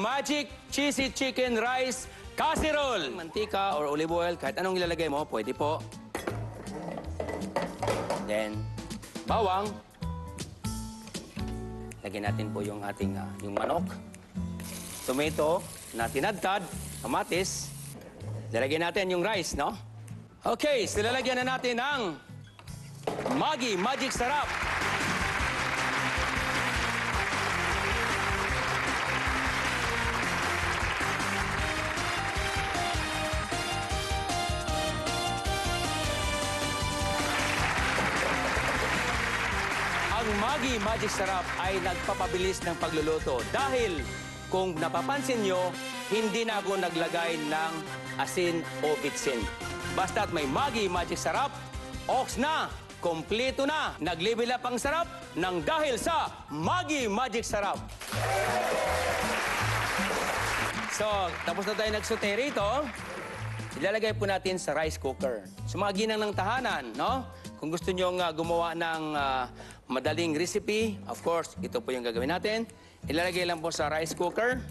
Magic Cheesy Chicken Rice Casserole. Mantika or olive oil, kahit anong ilalagay mo, pwede po. Then, bawang. Lagyan natin po yung ating yung manok. Tomato na tinadtad, kamatis. Lalagyan natin yung rice, no? Okay, so lalagyan na natin ng Maggi Magic Sarap. Ang Maggi Magic Sarap ay nagpapabilis ng pagluluto dahil kung napapansin nyo, hindi na ako naglagay ng asin o bitsin. Basta't may Maggi Magic Sarap, ox na, kompleto na, nag-level up ang sarap ng dahil sa Maggi Magic Sarap. So, tapos na tayo nagsaute rito, ilalagay po natin sa rice cooker. Sa mga ginang ng tahanan, no? Kung gusto nyo gumawa ng madaling recipe, of course, ito po yung gagawin natin. Ilalagay lang po sa rice cooker.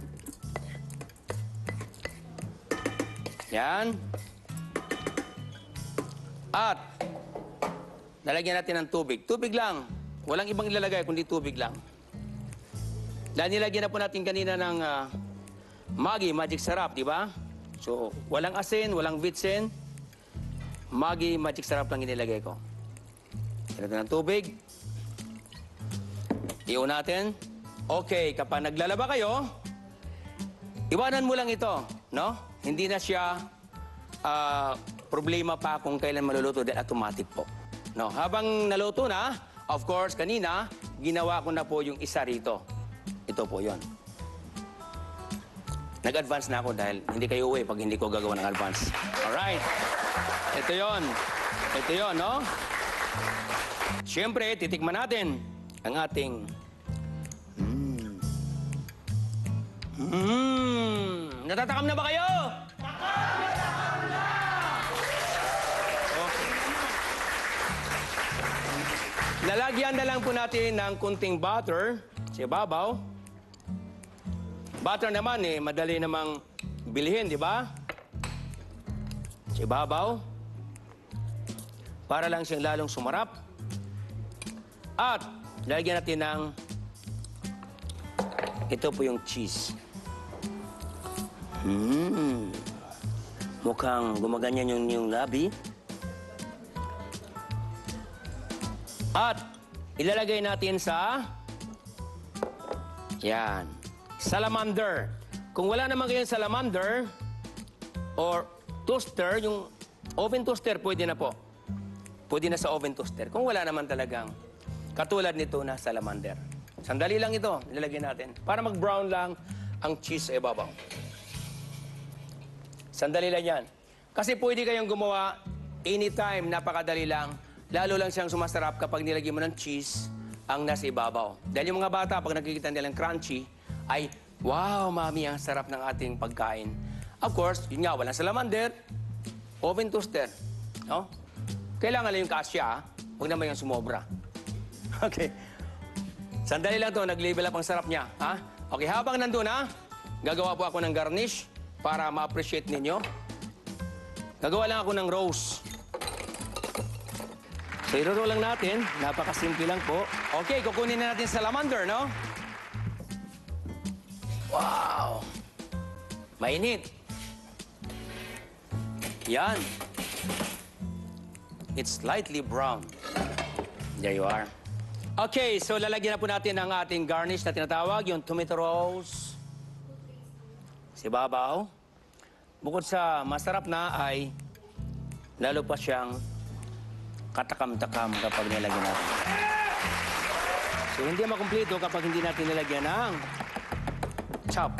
Yan. At, lalagyan natin ng tubig. Tubig lang. Walang ibang ilalagay, kundi tubig lang. Dahil nilagyan na po natin kanina ng Maggi Magic Sarap, di ba? So, walang asin, walang vitsin. Maggi Magic Sarap lang inilagay ko. Lagyan ng tubig. Iyon natin. Okay, kapag naglalaba kayo, iwanan mo lang ito, no? Hindi na siya problema pa kung kailan maluluto dahil automatic po. No, habang naluto na, of course, kanina, ginawa ko na po yung isa rito. Ito po yon. Nag-advance na ako dahil hindi kayo uwi pag hindi ko gagawa ng advance. Alright. Ito yon. Ito yon, no? Siyempre, titikman natin ang ating... Natatakam na ba kayo? Natatakam na! Okay. Lalagyan na lang po natin ng kunting butter sa ibabaw. Butter naman madali namang bilhin, di ba? Sa ibabaw. Para lang siyang lalong sumarap. At lalagyan natin ng ito po yung cheese. Mukhang gumaganyan yung labi. At ilalagay natin sa yan, salamander. Kung wala naman kayong salamander or toaster, yung oven toaster, pwede na po. Pwede na sa oven toaster. Kung wala naman talagang katulad nito na salamander. Sandali lang ito, nilalagay natin. Para mag-brown lang ang cheese sa ibabaw. Sandali lang yan. Kasi pwede kayong gumawa anytime, napakadali lang. Lalo lang siyang sumasarap kapag nilagay mo ng cheese ang nasa ibabaw. Dahil yung mga bata, pag nakikita nilang crunchy, ay, wow, mami, ang sarap ng ating pagkain. Of course, yun nga, walang salamander, oven toaster. No? Kailangan lang yung kasya, huwag naman yung sumobra. Okay. Sandali lang to, nag-level up ang sarap niya. Ha? Okay, habang nandun gagawa po ako ng garnish para ma-appreciate ninyo. Gagawa lang ako ng rose. So, iroro lang natin. Napakasimple lang po. Okay, kukunin na natin salamander, no? Wow! Mainit. Yan. It's slightly brown. There you are. Okay, so lalagyan na po natin ang ating garnish na tinatawag, yung tomato rose. Si babaw. Bukod sa masarap na ay lalo pa siyang katakam-takam kapag nilagyan natin. So hindi makumpleto kapag hindi natin nilagyan ng chop.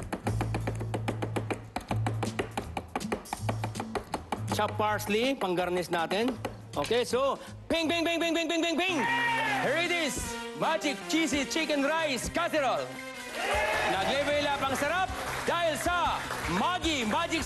Chop parsley, pang-garnish natin. Okay, so ping, ping, ping, ping, ping, ping, ping, ping! Here it is, Magic Cheesy Chicken Rice Casserole. Nag-level up ang sarap dahil sa Maggi Magic